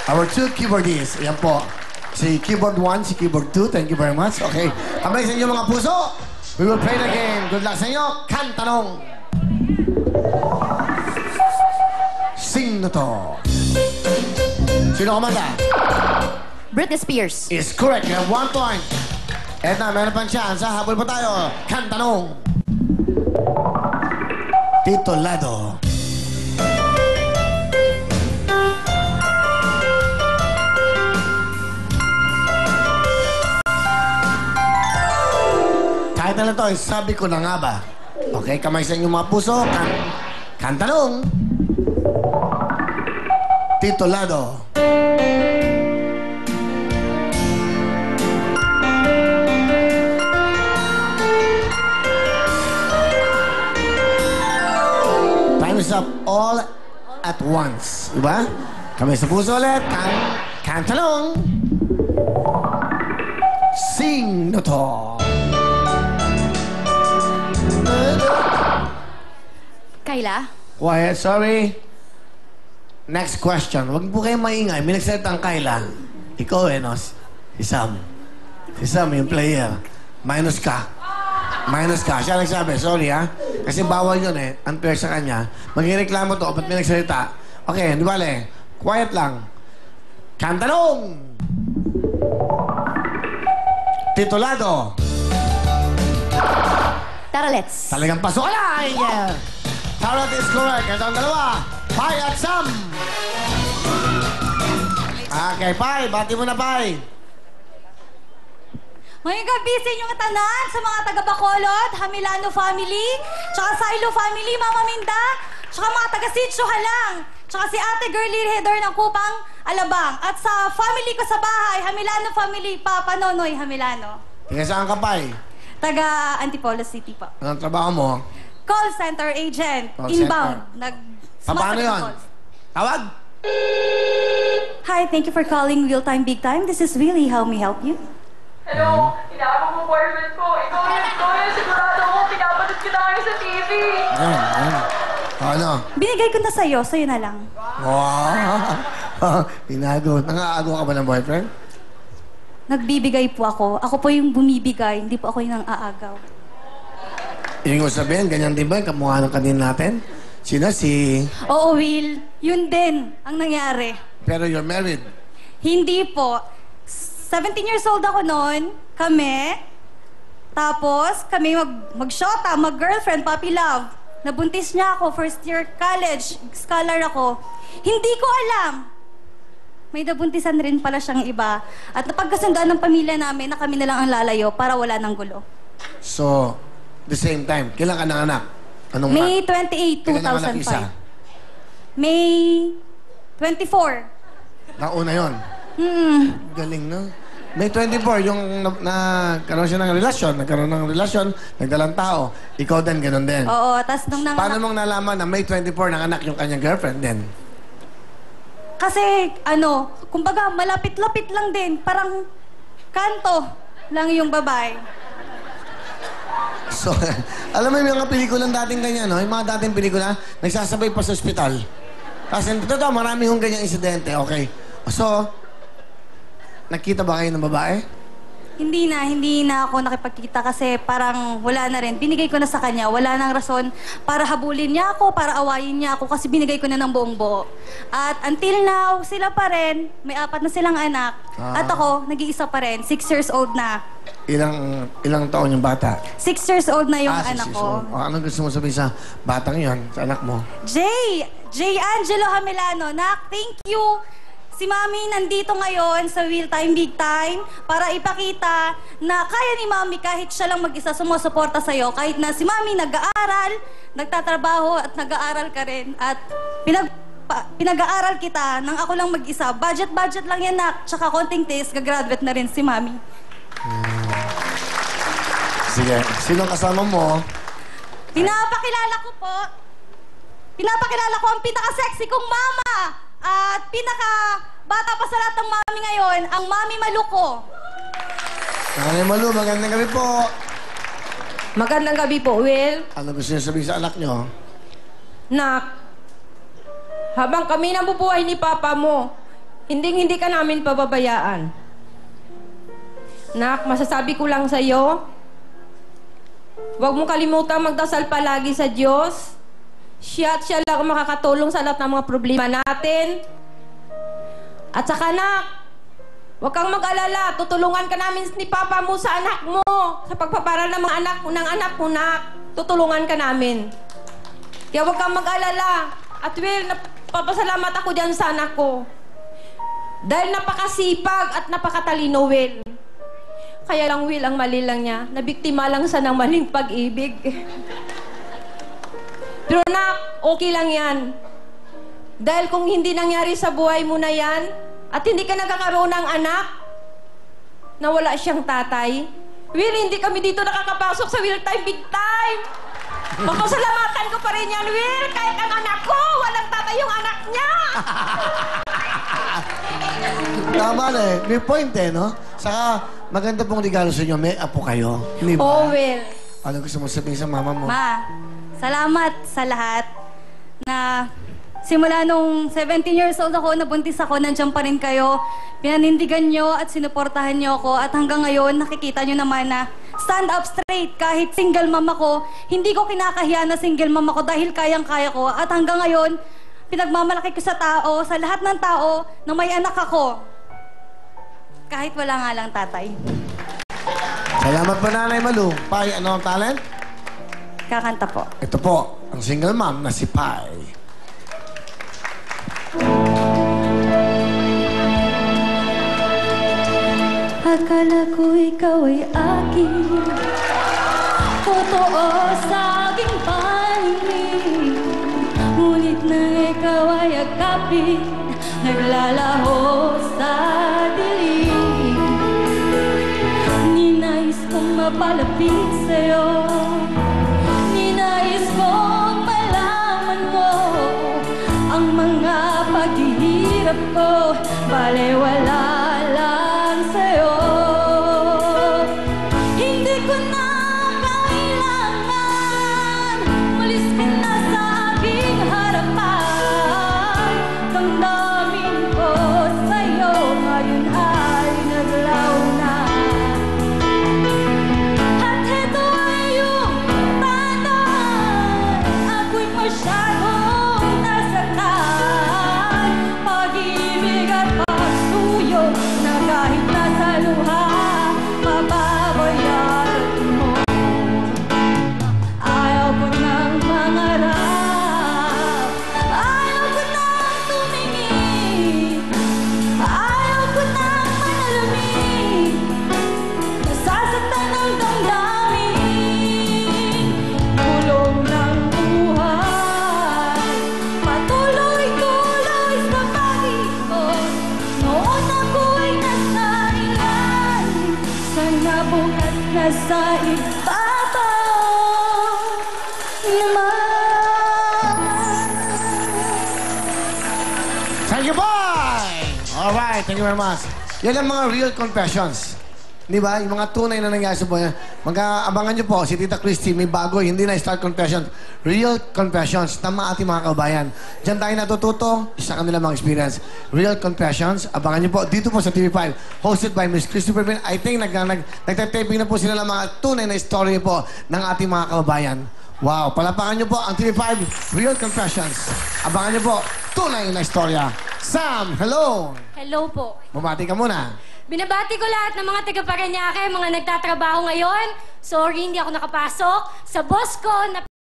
Our two keyboardists. Yan po. Si keyboard 1, si keyboard 2. Thank you very much. Okay. Kamay sa inyo mga puso. We will play the game. Good luck sa inyo. Kantanong. Sing na to. Sino kumanta? Britney Spears. Is correct. You have 1 point. Eto, meron pang chance. Habol pa tayo. Kantanong. Titulado. Kahit na to, sabi ko na nga ba? Okay, kamay sa inyong mga puso. Kantanong. Titulado. Time is up all at once. Diba? Kamay sa puso ulit. Kantanong. Sing na to. Kayla? Quiet, sorry. Next question. Huwag po kayong maingay. May nagsalita ang Kayla. Ikaw no? Si Sam. Si Sam, yung player. Minus ka. Minus ka. Siya nagsabi, sorry ha. Kasi bawal yun unfair sa kanya. Maghireklamo to, ba't may nagsalita? Okay, di bale. Quiet lang. Kantanong! Titulado. Tara, let's. Talagang pasok na! Yeah. Tarot is correct. Ito ang dalawa. Pai at Sam. Okay, Pai. Bati mo na, Pai. Ngayong gabi sa inyong tanan, sa mga taga-Bacolod, Hamilano family, tsaka Silo family, Mama Minda, tsaka mga taga-Sitio Halang, tsaka si Ate Girlie Hedor ng Kupang, Alabang, at sa family ko sa bahay, Hamilano family, Papa Nonoy Hamilano. Tingnan saan ka, Pai? Taga Antipolo City po. Anong trabaho mo? Call center agent, Call inbound. Paano yun? Tawag? Hi, thank you for calling Real Time Big Time. This is Willie. How may I help you? Hello, inaabang mo boyfriend ko. Ikaw yun, sigurado ko. Pinapanood kita ngayon sa TV. Ayan. Ano? Binigay ko na sa'yo na lang. Wow! Pinago. Nangaagaw ka ba ng boyfriend? Nagbibigay po ako. Ako po yung bumibigay, hindi po ako yung aagaw. Ibig ko sabihin, ganyan din ba yung kamukha ng kanina natin? Sino si... Oo, Will. Yun din ang nangyari. Pero you're married. Hindi po. 17 years old ako noon. Kami. Tapos, kami mag-shota, mag-girlfriend, puppy love. Nabuntis niya ako, first year college. Scholar ako. Hindi ko alam. May nabuntisan rin pala siyang iba. At napagkasundoan ng pamilya namin na kami na lang ang lalayo para wala ng gulo. So, the same time, kailan ka nanganak? Anong May 28, Kailan nanganak isa? 2005. May 24. Nauna yun. Galing, no? May 24, yung nagkaroon siya ng relasyon, nagdalang tao. Ikaw din, ganun din. Oo, tas nung nanganak... Paano mong nalaman na May 24 nanganak yung kanyang girlfriend din? Kasi, kumbaga, malapit-lapit lang din. Parang kanto lang yung babae. So, alam mo yung mga pelikulang dating ganyan, no? Yung mga dating pelikula, nagsasabay pa sa ospital. Kasi, totoo, marami hong ganyang insidente, okay? So, nakita ba kayo ng babae? Hindi na ako nakipagkita kasi parang wala na rin. Binigay ko na sa kanya. Wala nang rason para habulin niya ako, para awayin niya ako kasi binigay ko na ng buong buo. At until now, sila pa rin. May 4 na silang anak. At ako, nag-iisa pa rin. 6 years old na. Ilang taon yung bata? 6 years old na yung 6 anak years ko. old. Anong gusto mo sabihin sa batang yon, sa anak mo? J. Angelo Hamilano. Nak, thank you. Si Mami nandito ngayon sa Real Time Big Time para ipakita na kaya ni Mami kahit siya lang mag-isa sumusuporta sa'yo. Kahit na si Mami nag-aaral, nagtatrabaho at nag-aaral ka rin. At pinag-aaral kita nang ako lang mag-isa. Budget lang yan, nak. Tsaka konting taste, gagraduate na rin si Mami. Sige, sino kasama mo? Pinapakilala ko ang pinaka-sexy kong mama. At pinaka-bata pa sa lahat ng mami ngayon, ang Mami Maluko. Nanay Malu, magandang gabi po. Magandang gabi po, Will. Ano gusto niyo sabihin sa anak niyo? Nak, habang kami nabubuhay ni Papa mo, Hindi ka namin pababayaan. Nak, masasabi ko lang sa'yo, huwag mong kalimutang magdasal palagi sa Diyos. Siya at siya lang ang makakatulong sa lahat ng mga problema natin. At saka, nak, huwag kang mag-alala. Tutulungan ka namin ni Papa mo sa anak mo. Sa pagpaparal ng mga anak mo, nak. Tutulungan ka namin. Kaya huwag kang mag-alala. At Will, napapasalamat ako dyan sa anak ko. Dahil napakasipag at napakatalino, Will. Kaya lang, Will, ang mali lang niya. Nabiktima lang siya ng maling pag-ibig. Pero nak, okay lang yan. Dahil kung hindi nangyari sa buhay mo na yan, at hindi ka nagkakaroon ng anak, na wala siyang tatay, Will, hindi kami dito nakakapasok sa Will Time Big Time. Mapasalamatan ko pa rin yan, Will. Kahit ang anak ko, walang tatay yung anak niya. Tama na eh. May point eh, no? Saka, maganda pong regalo sa inyo. May apo kayo. Hindi ba? Oh, Will. Ano gusto mo sabihin sa mama mo? Ma, salamat sa lahat na simula nung 17 years old ako, nabuntis ako, nandiyan pa rin kayo. Pinanindigan nyo at sinuportahan nyo ako. At hanggang ngayon, nakikita nyo naman na stand up straight. Kahit single mom ako, hindi ko kinakahiya na single mom ako dahil kayang-kaya ko. At hanggang ngayon, pinagmamalaki ko sa tao, sa lahat ng tao, na may anak ako. Kahit wala nga lang tatay. Salamat po, Nanay Malu. Pai, ano ang talent? Kakanta po. Ito po, ang single mom na si Pai. Akala ko ikaw ay akin, totoo sa aking panig. Ngunit nang ikaw ay agapin, naglalaho sa dilim. Ninais kong mapalapit sa'yo, ninais kong malaman mo ang mga paghihirap ko, balewala lang sa'yo. Hindi ko na kailangan malis ka na sa aking harapan. Damdamin ko sa'yo ngayon ay naglaw na. At heto ay yung tandaan, ako'y masyadong nasaktan. Pag-ibig at pagsuyo na kahit nasa luha, mababayaran mo. Ayaw ko nang mangarap, ayaw ko nang tumingin, ayaw ko nang manalamin, nasasaktan ng damdamin. Kulong ng buhay, patuloy-tuloy sa pag-ikot. Noon ako'y nasa ilalim, sana bukas nasa ibabaw naman. Thank you, boy! Alright, thank you very much. Yan ang mga real confessions. Di ba? Yung mga tunay na nangyari sa buhay. Mag-aabangan nyo po, si Tita Christy, may bago, hindi na start confessions. Real confessions ng mga ating mga kabayan. Diyan tayo natututo sa kanilang mga experience. Real confessions, abangan nyo po dito po sa TV5. Hosted by Miss Christopher Bin. I think nagtataping na po sila ng mga tunay na story po ng ating mga kababayan. Wow, palapakan nyo po ang TV5 Real Confessions. Abangan nyo po, tunay na istorya. Sam, hello! Hello po. Bumati ka muna. Binabati ko lahat ng mga taga-Parañaque, mga nagtatrabaho ngayon. Sorry, hindi ako nakapasok. Sa boss ko, na